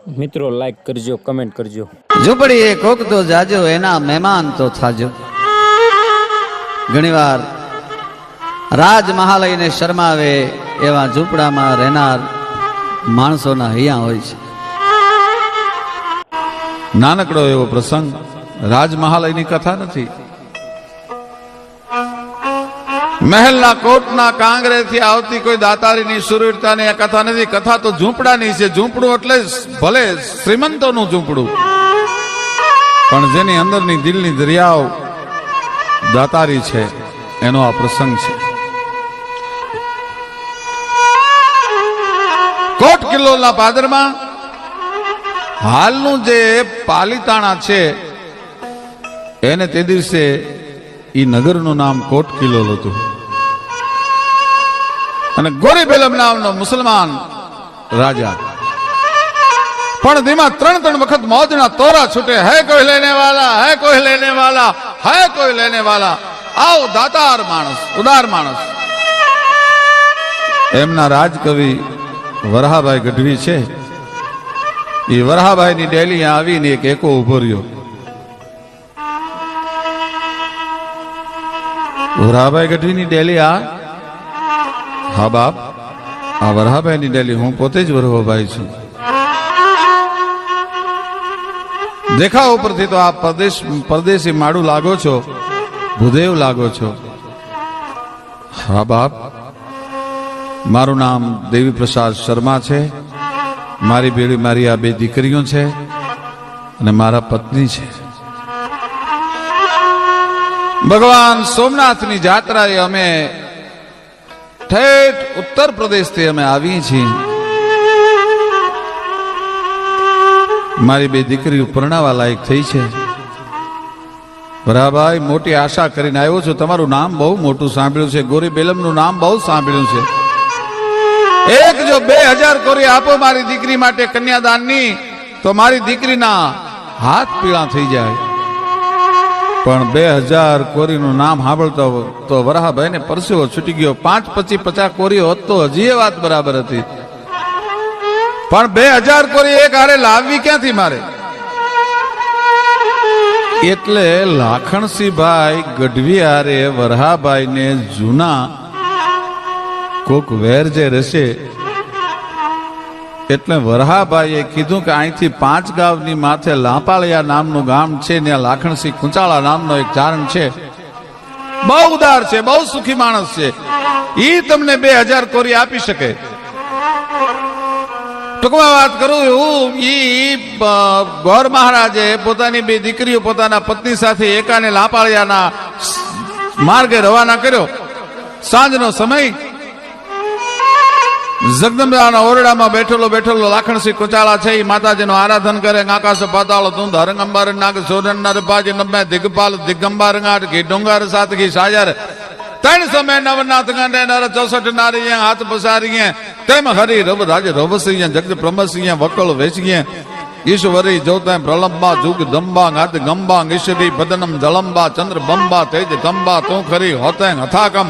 મિત્રો લાઈક કરજો, કમેન્ટ કરજો. ઝૂંપડી એ કોક તો જાજો, એના મહેમાન તો થાજો. ઘણીવાર રાજ મહાલયને શરમાવે એવા ઝૂંપડામાં રહેનાર માણસોના હૈયા હોય છે. નાનકડો એવો પ્રસંગ, રાજમહાલયની કથા નથી. મહેલના કોટના કાંગરેથી આવતી કોઈ દાતારીની સુરવીરતાની આ કથા નથી. કથા તો ઝૂંપડાની છે. ઝૂંપડું એટલે ભલે શ્રીમંતોનું ઝૂંપડું, પણ જેની અંદરની દિલની દરિયાઓ દાતારી છે, એનો આ પ્રસંગ છે. કોટ કિલ્લોના પાદરમાં હાલનું જે પાલીતાણા છે, એને તે દિવસે ઈ નગરનું નામ કોટ કિલ્લો હતું. અને ગોરી બેલમ નામનો મુસલમાન રાજા, પણ ધીમા ત્રણ વખત મોજના તોરા છૂટે. હે કોઈ લેને વાલા, હે કોઈ લેને વાલા, હે કોઈ લેને વાલા. આવો દાતાર માણસ, ઉદાર માણસ. એમના રાજકવિ વરહાભાઈ ગઢવી છે. એ વરહાભાઈની ડેલી આવીને એક એકો ઉભો રહ્યો. વરહાભાઈ ગઢવીની ડેલી હા બાપ, આ વરહાભાઈની ડેલી. હું પોતે જ વરહાભાઈ છું. દેખાવ ઉપરથી તો આ પરદેશી માડું લાગો છો, ભૂદેવ લાગો છો. હા બાપ, મારું નામ દેવી પ્રસાદ શર્મા છે. મારી બેડી મારી આ બે દીકરીઓ છે અને મારા પત્ની છે. ભગવાન સોમનાથની જાત્રાએ અમે ઠેઠ ઉત્તર પ્રદેશથી અમે આવીએ છીએ. મારી બે દીકરીઓ પરણાવા લાયક થઈ છે. વરાભાઈ, મોટી આશા કરીને આવ્યો છું. તમારું નામ બહુ મોટું સાંભળ્યું છે. ગોરી બેલમનું નામ બહુ સાંભળ્યું છે. એક જો 2000 કોરી આપો મારી દીકરી માટે કન્યાદાનની, તો મારી દીકરીના હાથ પીળા થઈ જાય. પણ 2000 કોરીનું નામ સાંભળતો તો વરાભાઈને પરસેવો છૂટી ગયો. 5, 25, 50 કોરી હોત તો હજી એ વાત બરાબર હતી. પણ 2000 કોરી એક હારે લાવવી ક્યાંથી મારે? એટલે લાખણસિંહભાઈ ગઢવી હારે વરહાભાઈને જૂના કોક વેર જે રહેશે, એટલે વરહાભાઈએ કીધું કે અહીંથી 5 ગામની માથે લાંપાળિયા નામનું ગામ છે, ત્યાં લાખણસિંહ કુંચાળા નામનો એક ચારણ છે. બહુ ઉદાર છે, બહુ સુખી માણસ છે. ઈ તમને 2000 કોરી આપી શકે. ટૂંકમાં વાત કરું, ઈ ગોર મહારાજે પોતાની બે દીકરીઓ પોતાના પત્ની સાથે એકાને લાંપાળિયાના માર્ગે રવાના કર્યો. સાંજનો સમય, જગદંબાના ઓરડામાં બેઠેલો લાખણસિંહ કુંચાળા છે. એ માતાજીનું આરાધન કરે. આકાશ પાતાળ તું હરંગંબાર નાગ સોરન નરપાજ નમે દિગપાલ દિગંબાર ગાઢ ઘી ડુંગર સાત ઘી સાજર 3 સમય નવનાથ ગંડે નર 64 નારી હાથ પસારી તેમ હરી રબ રાજ રવસિંહ જગત પ્રમસિંહ વકલ વેચીએ ઈશ્વરી જોતા પ્રલંબા જુગ દંબા ગાત ગંબા ઈશ્વરી બદનમ જલંબા ચંદ્ર બંબા તેજ તંબા તું ખરી હોતે હથાકમ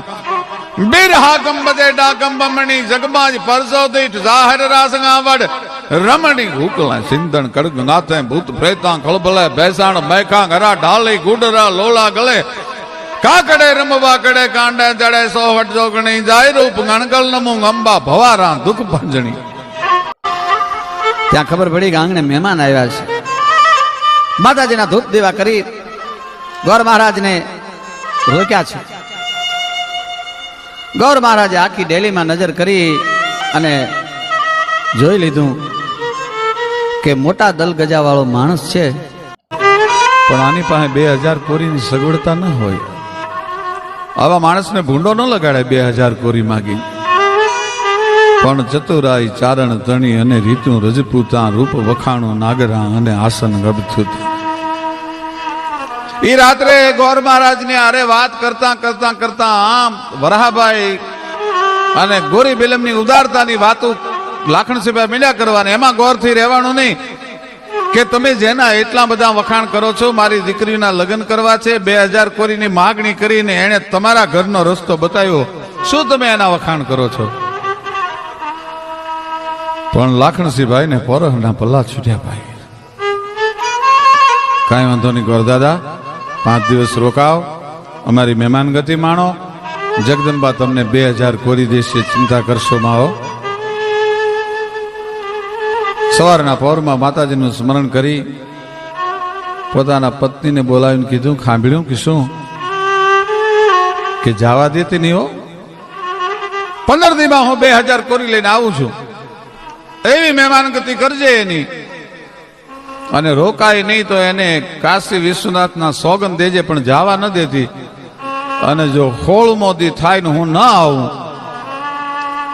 બિરહા ગંબદે ડાકમ બમણી જગબાજ પરસો દીઠ જાહેર રાસંગાવડ રમણી હુકલા સિંધણ કડગ નાથે ભૂત પ્રેતા ખળબલે બેસાણ મેખા ઘરા ઢાલી ગુડરા લોલા ગળે કાકડે રમવા કડે કાંડે જડે સોવટ જોગણી જાય રૂપ ગણકલ નમું અંબા ભવારા દુઃખ ભંજણી. ત્યાં ખબર પડી કે આંગણે મહેમાન આવ્યા છે. માતાજીના ધૂપ દેવા કરી ગોર મહારાજને રોક્યા છે. ગૌર મહારાજે આખી ડેલીમાં નજર કરી અને જોઈ લીધું કે મોટા દલ ગજાવાળો માણસ છે, પણ આની પાસે 2000 કોરીની સગવડતા ન હોય. આવા માણસને ભૂંડો ન લગાડે 2000 કોરી માગી. પણ ચતુરાઈ ચારણ તણી અને રીતું રજપૂતા રૂપ વખાણું નાગરા અને આસન ગબથુત. એ રાત્રે ગોર મહારાજ ની આરે વાત કરતા આમ વરહાભાઈ અને ગોરી બેલમની ઉદારતાની વાતો લાખણસિંહભાઈ મળ્યા કરવાની. એમાં ગોરથી રહેવાનું નહીં કે તમે જેના એટલા બધા વખાણ કરો છો, મારી દીકરીના લગ્ન કરવા છે, 2000 કોરીની માગણી કરીને એને તમારા ઘરનો રસ્તો બતાવ્યો, શું તમે એના વખાણ કરો છો? પણ લાખણસિંહભાઈ ને પોરહના પલ્લા છૂટ્યા ભાઈ. કાંઈ વાંધો નહીં ગોરદાદા, 5 દિવસ રોકાવ, અમારી મહેમાન ગતિ માણો. જગદંબા તમને 2000 કોરી દેશે, ચિંતા કરશો માઓ. સવારના પહોરમાં માતાજીનું સ્મરણ કરી પોતાના પત્નીને બોલાવીને કીધું, ખાંભળ્યું કે શું કે જવા દેતી નહીં હો, 15 દીમાં હું 2000 કોરી લઈને આવું છું, એવી મહેમાન ગતિ કરજે એની, અને રોકાય નહીં તો એને કાશી વિશ્વનાથના સોગંદ દેજે, પણ જવા ન દેતી. અને જો ખોળમોદી થાય ને હું ન આવું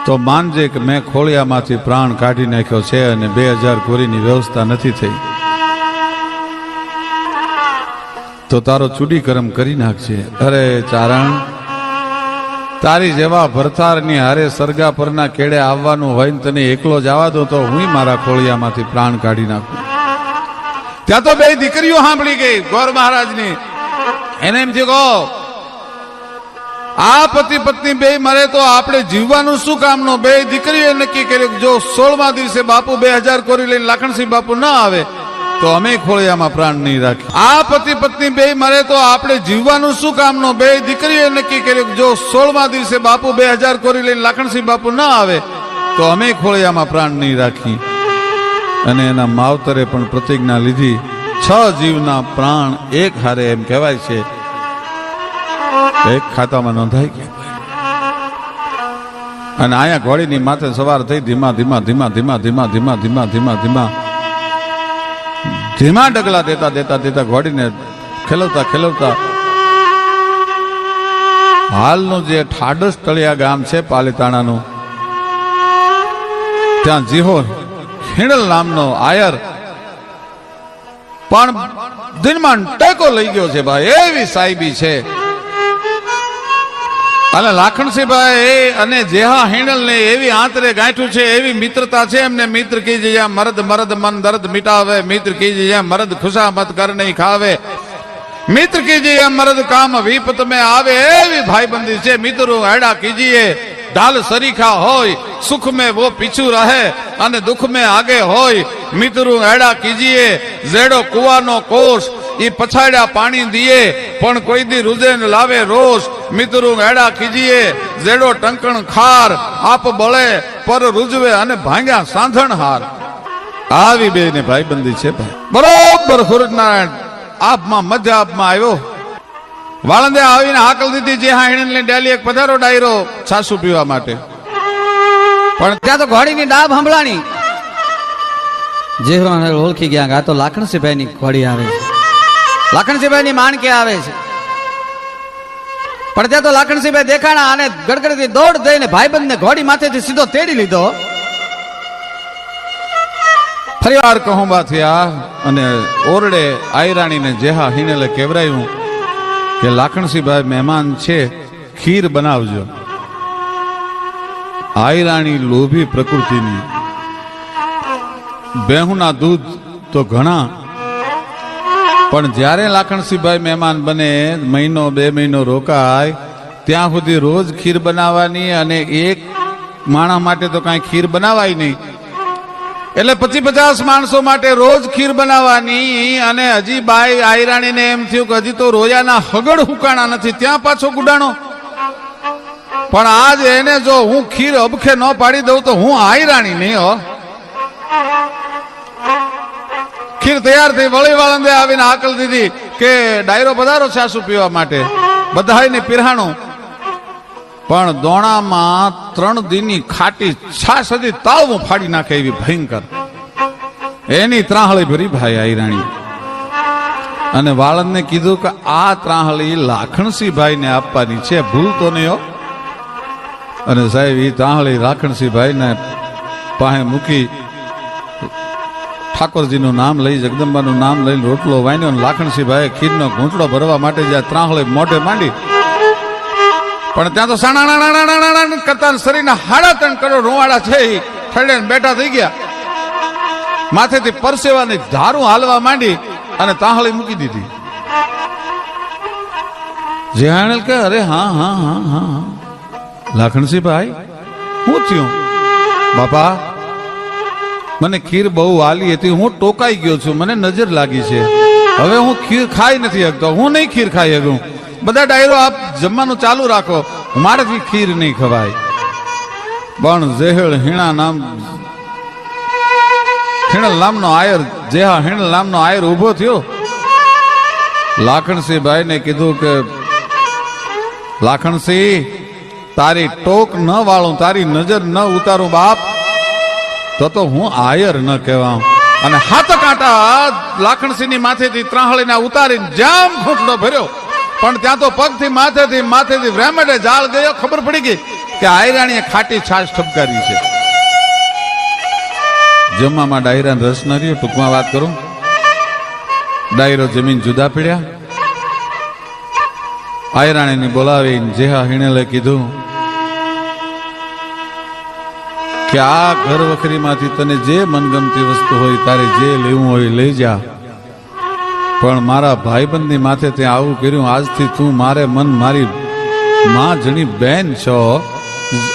તો માનજે કે મેં ખોળિયામાંથી પ્રાણ કાઢી નાખ્યો છે અને 2000 કોરીની વ્યવસ્થા નથી થઈ, તો તારો ચૂડીકરમ કરી નાખજે. અરે ચારણ, તારી જેવા ભરથારની હારે સરગા પરના કેડે આવવાનું હોય ને તને એકલો જવા દો તો હું મારા ખોળિયામાંથી પ્રાણ કાઢી નાખું. ત્યાં તો 2 દીકરીઓ સાંભળી ગઈ ગોર મહારાજની. એને એમ થયું, કહો આ પતિ પત્ની 2 મરે તો આપણે જીવવાનું શું કામનું? 2 દીકરીઓએ નક્કી કર્યું જો 16મા દિવસે બાપુ 2000 કોરી લઈને લાખણસિંહ બાપુ ના આવે તો અમે ખોળિયામાં પ્રાણ નહીં રાખી. આ પતિ પત્ની 2 મરે તો આપણે જીવવાનું શું કામનું? 2 દીકરીઓએ નક્કી કર્યું જો 16મા દિવસે બાપુ 2000 કોરી લઈને લાખણસિંહ બાપુ ના આવે તો અમે ખોળિયામાં પ્રાણ નહીં રાખી. અને એના માવતરે પણ પ્રતિજ્ઞા લીધી, 6 જીવના પ્રાણ એક હારે, એમ કહેવાય છે, એક ખાતામાં નોંધાઈ ગયા. અને અહીંયા ઘોડીની માથે સવાર થઈ ધીમા ધીમા ધીમા ધીમા ધીમા ધીમા ધીમા ધીમા ધીમા ધીમા ડગલા દેતા દેતા દેતા ઘોડીને ખેલવતા ખેલવતા હાલનું જે ઠાડસ તળિયા ગામ છે પાલીતાણાનું, ત્યાં જીહો હિણલ નામનો આયર પણ દિનમાં ટેકો લઈ ગયો છે ભાઈ, એવી સાહેબી છે. અને લાખણસિંહભાઈ અને જેહા હિણલ ને એવી આંતરે ગાંઠું છે, એવી મિત્રતા છે એમને. મિત્ર કીજે મરદ મરદ મન દર્દ મિટાવે, મિત્ર કીજે મરદ ખુશામત કર નહીં ખાવે, મિત્ર કીજે મરદ કામ વિપત में આવે, એવી ભાઈબંધી છે. મિત્રો એડા કીજીએ ઢાલ સરીખા હોય, સુખ में वो पीछू રહે અને દુઃખ में આગે હોય. મિત્રો એડા કીજીએ જેડો કુવાનો કોષ, ઈ પછાડ્યા પાણી દીએ પણ કોઈ દી રૂજે ન લાવે રોષ. મિત્રો એડા કીજીએ જેડો ટંકણ ખાર, આપ બળે પર રૂજવે અને ભાંગ્યા સાંધણ હાર. આવી 2 ને ભાઈબંધી છે ભાઈ. બરોબર સૂરજનારાયણ આપમાં મજા આપમાં આવ્યો. વાળંદે આવીને હાકલ દીધી, જે હા હિણને ડેલી એક પધારો ડાયરો છાસુ પીવા માટે. પણ ત્યાં તો ઘોડીની ડાબ સંભળાણી. જે ઓળખી ગયા આ તો લાખણસિંહભાઈની ઘોડી આવે છે, લાખણસિંહભાઈની માણકે આવે છે. પણ ત્યાં તો લાખણસિંહભાઈ દેખાણા અને ગડગડથી દોડ દઈને ભાઈબંધને ઘોડી માથેથી સીધો તેડી લીધો. ફરીવાર કહુંબા થયા અને ઓરડે આયરાણીને જેહા હિનેલે કેવરાયું કે લાખણસિંહભાઈ મહેમાન છે, ખીર બનાવજો. આયરાણી લોભી પ્રકૃતિની, બેહુના દૂધ તો ઘણા, પણ જ્યારે લાખણસિંહભાઈ મહેમાન બને, 1-2 મહિનો રોકાય, ત્યાં સુધી રોજ ખીર બનાવવાની, અને એક માણસ માટે તો કાંઈ ખીર બનાવાય નહીં, એટલે 50-50 માણસો માટે રોજ ખીર બનાવવાની. અને હજી બાઈ આયરાણીને એમ થયું કે હજી તો રોયાના હગડ હુકાણા નથી, ત્યાં પાછો ગુડાણો. પણ આજ એને જો હું ખીર અબખે ન પાડી દઉં તો હું આયરાણી નહીં હો. ખીર તૈયાર થઈ, વળી વાળંદે આવીને હાકલ દીધી કે ડાયરો પધારો છાસુ પીવા માટે. બધાને પીરહાણું, પણ દોણામાં 3 દીની ખાટી છાસ હતી, તાળવું ફાડી નાખે એવી ભયંકર, એની ત્રાહળી ભરી ભાઈ આયરાણી. અને વાળંદને કીધું કે આ ત્રાહળી લાખણસિંહભાઈ ને આપવાની છે, ભૂલતો નહીં હો. અને સાહેબ એ ત્રાહળી લાખણસિંહભાઈ ને પાસે મૂકી, ઠાકોરજીનું નામ લઈ, જગદંબાનું નામ લઈને રોટલો વાન્યો. અને લાખણસિંહભાઈ ખીરનો ઘૂંટડો ભરવા માટે જ્યાં ત્રાહળી મોઢે માંડી, પણ ત્યાં તો સાણા કરતા શરીરના 3.5 કરોડ રૂવાડા છે, ઠરડે બેઠા થઈ ગયા. માથેથી પરસેવાની ધારું હાલવા માંડી અને તાહળી મૂકી દીધી. જેહાણેલ કે અરે હા હા હા હા લાખણસિંહભાઈ, હું થયું બાપા? મને ખીર બહુ વાલી હતી, હું ટોકાઈ ગયો છું, મને નજર લાગી છે, હવે હું ખીર ખાઈ નથી શકતો, હું નહીં ખીર ખાઈ શકું. બધા ડાયરો આપ જમવાનું ચાલુ રાખો, મારાથી ખીર નહીં ખવાય. પણ ઝેહળ હીણા નામનો આયર, જેહા હીણલ નામનો આયર ઉભો થયો. લાખણસિંહ ભાઈ ને કીધું કે લાખણસિંહ, તારી ટોક ન વાળું, તારી નજર ન ઉતારું બાપ, તો હું આયર ન કહેવા. અને હાથ કાંટા લાખણસિંહ ની માથેથી ત્રાહળીને ઉતારીને જામ ઘૂંટડો ભર્યો. પણ ત્યાં તો પગથી માથેથી વ્રેમેડે જાળ ગયો. ખબર પડી ગઈ કે આયરાણીએ ખાટી છાશ ઠપકારી છે. જમવામાં ડાયરાને રસ ન રહ્યો. ટૂંકમાં વાત કરું, ડાયરો જમીન જુદા પડ્યા. આયરાણીને બોલાવીને જેહા હિણેલે કીધું કે આ ઘર વખરીમાંથી તને જે મનગમતી વસ્તુ હોય, તારે જે લેવું હોય લઈ જા, પણ મારા ભાઈબંધની માથે તે આવું કર્યું, આજથી તું મારે મન મારી માં જણી બેન છો.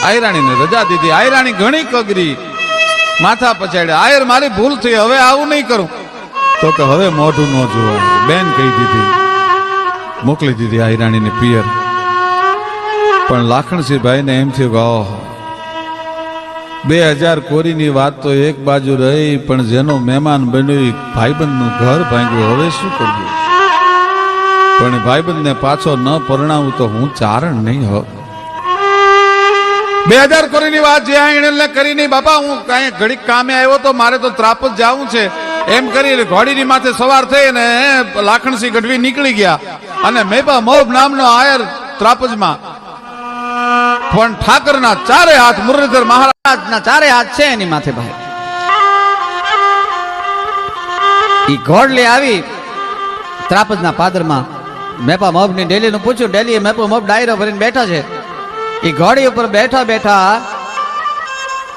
આયરાણીને રજા દીધી. આયરાણી ઘણી કગરી, માથા પછાડ્યા. આયર મારી ભૂલ થઈ, હવે આવું નહીં કરું. તો કે હવે મોઢું ન જોવાય, બેન કહી દીધી, મોકલી દીધી આયરાણીને પિયર. પણ લાખણસિંહ ભાઈને એમ થયું કે ઓહ, 2000 કોરીની વાત તો એક બાજુ રહી, પણ જેનો મહેમાન બન્યો ભાઈબંધનું ઘર ભાંગ્યું, હવે શું કરવું? પણ ભાઈબંધને પાછો ન પરણાવું તો હું ચારણ નહીં હો. 2000 કોરીની વાત જે એને કરી નહીં બાપા, હું કઈ ઘડીક કામે આવ્યો તો મારે તો ત્રાપજ જવું છે એમ કરી ઘોડીની માથે સવાર થઈ અને લાખણસિંહ ગઢવી નીકળી ગયા. અને મેપા મોબ નામનો આયર ત્રાપજમાં, પણ ઠાકરના ચારે હાથ, મુરલીધર મહારાજના ચારે હાથ છે એની માથે ભાઈ. ઈ ઘોડ લઈ આવી ત્રાપજના પાદરમાં. મેપા મોબ ની ડેલી નું પૂછ્યું. ડેલી મેપા મોબ ડાયરો ભરીને બેઠા છે. ઈ ઘોડી ઉપર બેઠા બેઠા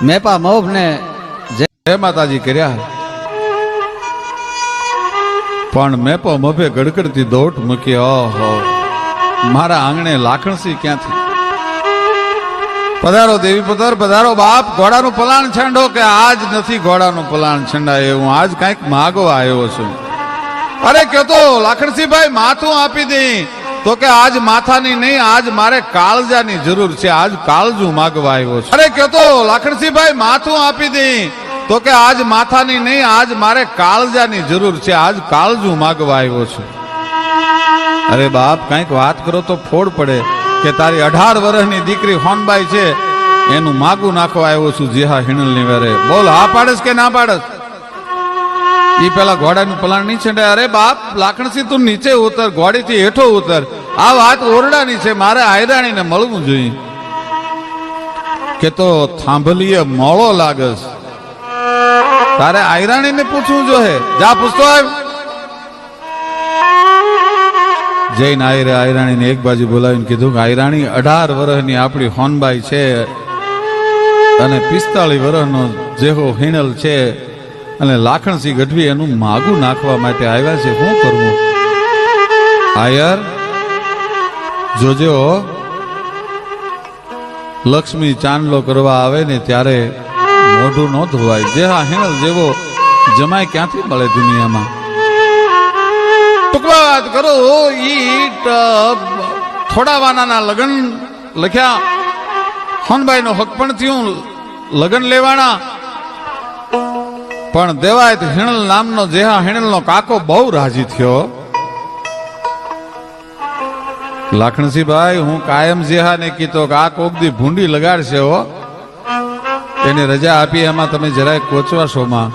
મેપા મોબ ને જય માતાજી કર્યા. પણ મેપો મોભે ગડગડતી દોટ મૂકી. ઓહો, મારા આંગણે લાખણસિંહ ક્યાંથી? પધારો દેવી પુત્ર, પધારો બાપ. ઘોડાનું પલાણ છંડો. કે આજ નથી ઘોડાનું પલાણ છંડાય, હું આજ કઈક માગવા આવ્યો છું. અરે કયો તો લાખણસિંહભાઈ માથું આપી દઈ. તો કે આજ માથાની નહીં, આજ મારે કાળજાની જરૂર છે, આજ કાળજું માગવા આવ્યો છું. અરે કયો તો લાખણસિંહભાઈ માથું આપી દઈ. તો કે આજ માથાની નહીં, આજ મારે કાળજાની જરૂર છે, આજ કાળજું માગવા આવ્યો છું. અરે બાપ, કઈક વાત કરો તો ફોડ પડે. કે તારી 18 વર્ષની દીકરી હોનબાઈ છે, એનું માગું નાખવા આવ્યો છું જેહા હિણલની વેરે. બોલ, હા પાડસ કે ના પાડસ? ઈ પેલા ઘોડાનું પલાણ નહીં છંડાય. અરે બાપ લાખણસિંહ, તું નીચે ઉતર, ઘોડીથી હેઠો ઉતર. આ વાત ઓરડાની છે, મારે આયરાણીને મળવું જોઈએ. કે તો થાંભલીએ મોળો લાગસ, તારે આયરાણીને પૂછવું જોઈએ. જા પૂછતો આવ. જઈને આયરાણીને એક બાજુ બોલાવીને કીધું કે આયરાણી, 18 વર્ષની આપણી હોનબાઈ છે અને 45 વર્ષનો જેહો હિણલ છે, અને લાખણસિંહ ગઢવી એનું માગું નાખવા માટે આવ્યા છે, શું કરવું? આયર જોજો, લક્ષ્મી ચાંદલો કરવા આવે ને ત્યારે મોઢું ન ધોવાય. જેહા હિણલ જેવો જમાય ક્યાંથી મળે દુનિયામાં? ટૂંકમાં વાત કરો, ઈ થોડા વાનાના લગ્ન લખ્યા, હોનબાઈ નો હક પણ થયું, લગ્ન લેવાના. પણ દેવાયત હિણલ નામનો જેહા હિણલ નો કાકો બહુ રાજી થયો. લાખણસિંહભાઈ, હું કાયમ જેહા ને કીધો કે આ કોક દી ભૂંડી લગાડશે હો, એને રજા આપી, એમાં તમે જરાય કોચવાશો માં.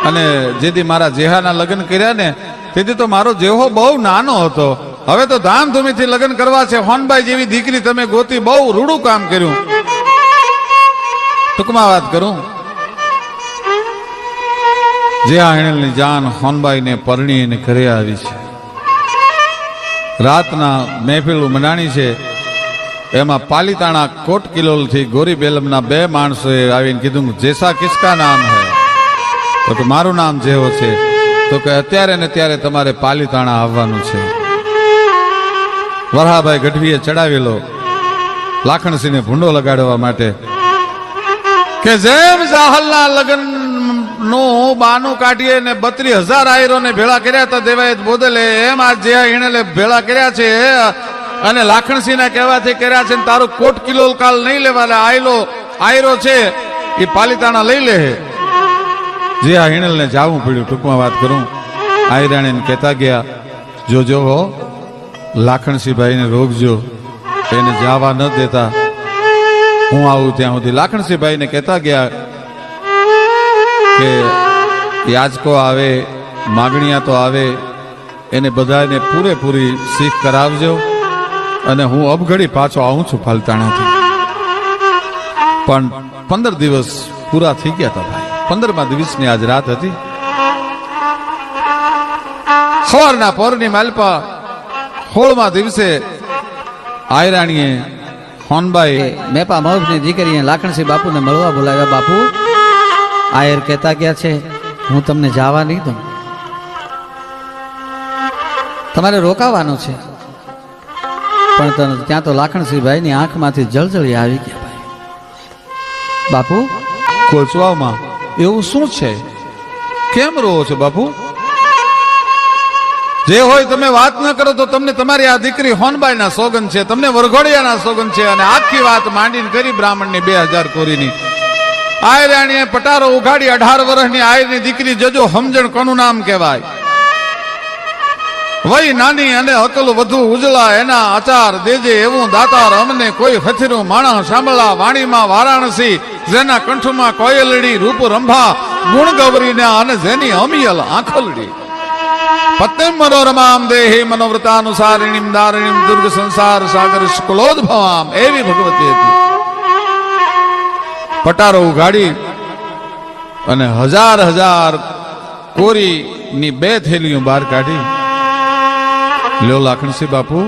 અને જેથી મારા જેહાના લગ્ન કર્યા ને તેથી તો મારો જેહો બહુ નાનો હતો. હવે તો ધામધૂમીથી લગ્ન કરવા છે. હોનબાઈ જેવી દીકરી તમે ગોતી, બહુ રૂડું કામ કર્યું. ટૂંકમાં વાત કરું, જેહા હિણલની જાન હોનબાઈને પરણી અને ઘરે આવી છે. રાતના મહેફિલ મનાણી છે. એમાં પાલીતાણા કોટ કિલોલ થી ગોરી બેલમના 2 માણસોએ આવીને કીધું, જેસા કિસકા નામ હે? તો કે મારું નામ જેહો છે. તો કે અત્યારે ને ત્યારે તમારે પાલીતાણા આવવાનું છે. વરહાભાઈ ગઢવીએ ચડાવેલો લાખણસિંહને ભૂંડો લગાડવા માટે કે જેમ જાહલના લગ્ન નું બાનું કાઢીએ ને 32,000 આયરો ને ભેળા કર્યા હતા દેવાયત બોદલે, એમ આ જે હિણલે ભેળા કર્યા છે અને લાખણસિંહ ના કહેવાથી કર્યા છે. તારું કોટ કિલો કાલ નહીં લેવા આયરો છે એ પાલિતાણા લઈ લે. જે આ હિણલ ને જાવું પડ્યું. ટૂંકમાં વાત કરું, આયરાણીને કહેતા ગયા જોજો હો લાખણસિંહભાઈ ને રોકજો, એને જવા ન દેતા, હું આવું ત્યાં સુધી. લાખણસિંહભાઈ ને કહેતા ગયા કે યાચકો આવે, માગણીયા તો આવે, એને બધાને પૂરેપૂરી શીખ કરાવજો અને હું અબઘડી પાછો આવું છું પાલિતાણાથી. પણ 15 દિવસ પૂરા થઈ ગયા હતા ભાઈ. 15મા દિવસની આજ રાત હતી. સવારના પોરની માલપા 16મા દિવસે આયરાણીએ હોનબાઈ મેપા મહબની દીકરીએ લાખણસિંહ બાપુને મળવા બોલાવ્યા. બાપુ આયર કહેતા ગયા છે હું તમને જવા નહીં દઉં, તમારે રોકાવાનું છે. પણ ત્યાં તો લાખણસિંહભાઈની આંખમાંથી જળજળી આવી ગયા. ભાઈ બાપુ કોચવામાં એવું શું છે? કેમ રહો છો બાપુ? જે હોય તમે વાત ન કરો તો તમને તમારી આ દીકરી હોનબાઈ ના સોગન છે, તમને વરઘોડિયાના સોગન છે. અને આખી વાત માંડીને કરી બ્રાહ્મણની 2000 કોરીની. આયરાણીએ પટારો ઉઘાડી 18 વર્ષની આયરની દીકરી જજો સમજણ કોનું નામ કહેવાય. વય નાની અને અકલ વધુ ઉજળા, એના આચાર દેજે એવું દાતાર અમને કોઈ હથીરું માણસ સાંભળા. વાણીમાં વારાણસી, જેના કંઠમાં કોયલડી, રૂપ રંભા ગુણ ગૌરીને અને જેની અમિયલ આંખલડી. પત્નીમ મનોરમામ દેહી મનોવ્રતાનુસારિણીમ દારિણીમ દુર્ગ સંસાર સાગર શુક્લોદ્ભવામ, એવી ભગવતી હતી. પટારો ઉઘાડી અને 1000 કોરીની 2 થેલીઓ બહાર કાઢી. લ્યો લાખણસિંહ બાપુ,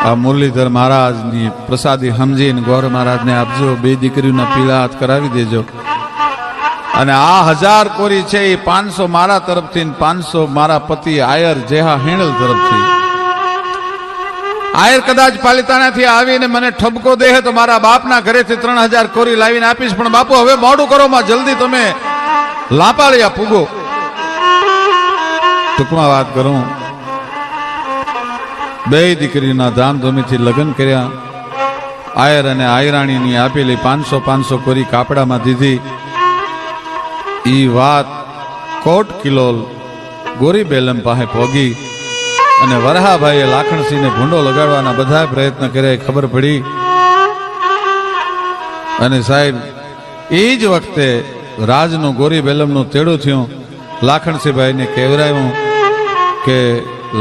આ મુરલીધર મહારાજની પ્રસાદી સમજીને ગોર મહારાજને આપજો, 2 દીકરીઓના પીળા હાથ કરાવી દેજો. અને આ 1000 કોરી છે એ 500 મારા તરફથી, 500 મારા પતિ આયર જેહા હિણલ તરફથી. આયર કદાચ પાલિતાણાથી આવીને મને ઠપકો દે તો મારા બાપના ઘરેથી 3000 કોરી લાવીને આપીશ. પણ બાપુ હવે મોડું કરો માં, જલ્દી તમે લાપાળિયા પૂગો. ટૂંકમાં વાત કરું, 2 દીકરીના ધામધૂમીથી લગ્ન કર્યા. આયર અને આયરાણીની આપેલી 500 કોરી કાપડામાં દીધી. ઈ વાત કોટ કિલોલ ગોરી બેલમ પાસે પહોંચી અને વરહાભાઈએ લાખણસિંહને ભૂંડો લગાડવાના બધા પ્રયત્ન કર્યા. ખબર પડી અને સાહેબ એ જ વખતે રાજનું ગોરી બેલમનું તેડું થયું. લાખણસિંહભાઈને કહેવરાયું કે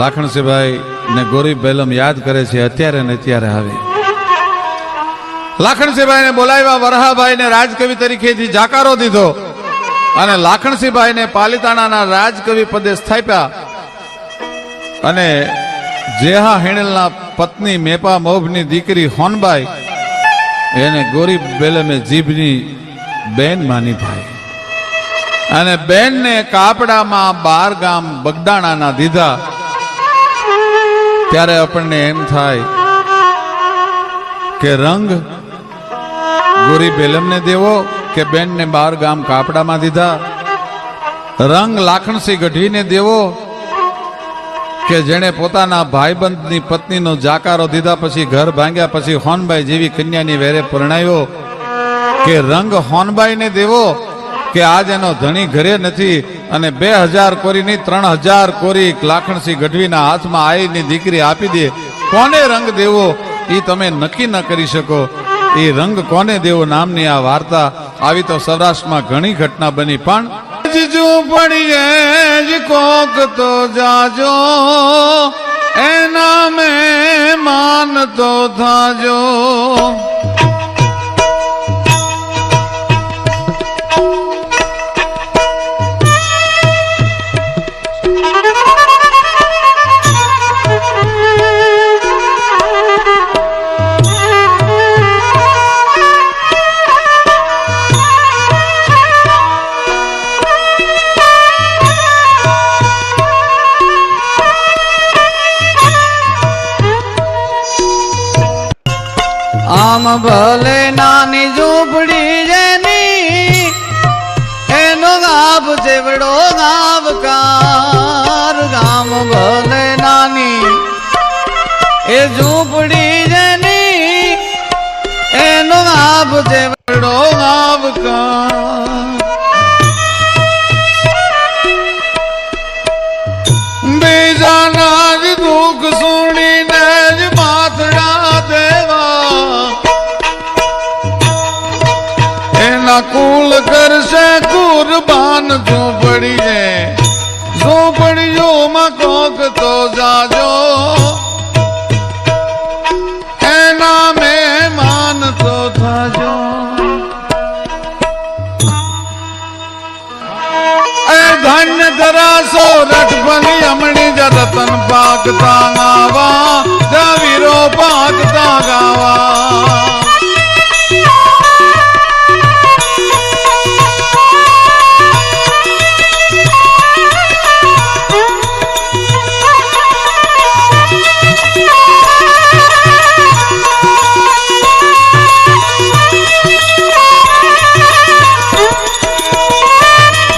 લાખણસિંહભાઈ ને ગોરી બેલમ યાદ કરે છે, અત્યારે ને અત્યારે આવે. લાખણસિંહભાઈને બોલાવ્યા. વરહાભાઈને રાજકવિ તરીકેથી જાકારો દીધો અને લાખણસિંહભાઈને પાલિતાણાના રાજકવિ પદે સ્થાપ્યા. અને જેહા હિણલના પત્ની મેપા મોભની દીકરી હોનબાઈ એને ગોરી બેલમે જીભની બેન માની ભાઈ. અને બેનને કાપડામાં 12 ગામ બગદાણાના દીધા. ત્યારે આપણને એમ થાય કે રંગ ગોરી બેલમને દેવો કે બેનને 12 ગામ કાપડામાં દીધા? રંગ લાખણસિંહ ગઢવીને દેવો કે જેણે પોતાના ભાઈબંધની પત્નીનો જાકારો દીધા પછી ઘર ભાંગ્યા પછી હોનબાઈ જેવી કન્યાની વેરે પરણાવ્યો? કે રંગ હોનબાઈને દેવો કે આજ એનો ધણી ઘરે નથી અને 2000 કોરીની 3000 કોરી લાખણસિંહ ગઢવીના હાથમાં આઈની દીકરી આપી દે? કોને રંગ દેવો એ તમે નક્કી ન કરી શકો. એ રંગ કોને દેવો નામની આ વાર્તા આવી તો સૌરાષ્ટ્રમાં ઘણી ઘટના બની. પણ જીજુ પડીએ જ કોક તો જાજો, એના મેં માન તો થાજો. આમ ભલે નાની ઝૂંપડી જેની એનો જેવડો ગાવકાર ગામ ભલે નાની એ ઝૂંપડી જેની એનો આબ જેવડો ગાવકાર બીજાના જ દુઃખ સુણીને જ માથડા દેવા એના કુલ કરશે કુરબાન ઝૂંપડી ને ઝૂંપડીઓમાં કોક તો જાજો એના મહેમાન તો થાજો ધન્ય ધરાસો રટભલી અમણી જ રતન પાકતા ગાવા જવીરો પાકતા ગાવા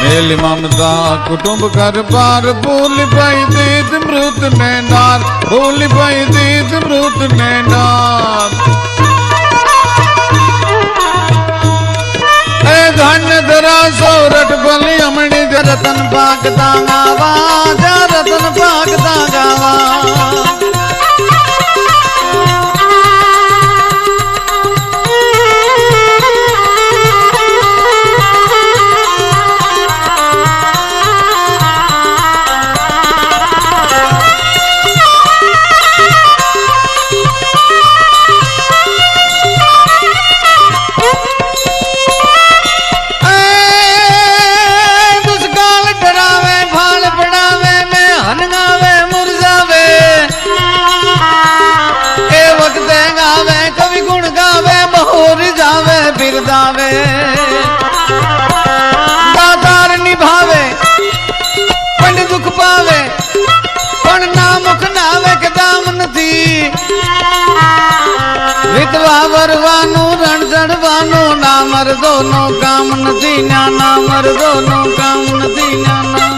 मेली ममता कुटुंब कर पार भूल पाई दीद मृत नैनार भूल पाई दीद मृत नैनार ए धन्य धरा सोरठ बली अमणी रतन पाकता गावा रतन पाकता गावा बिरदावे दातार निभावे पण दुख पावे पण नामुख नावे के दाम नथी विधवा वरवानु रण चढ़वानु ना मर्दो नो काम नथी ना मर्दो नो काम नथी ना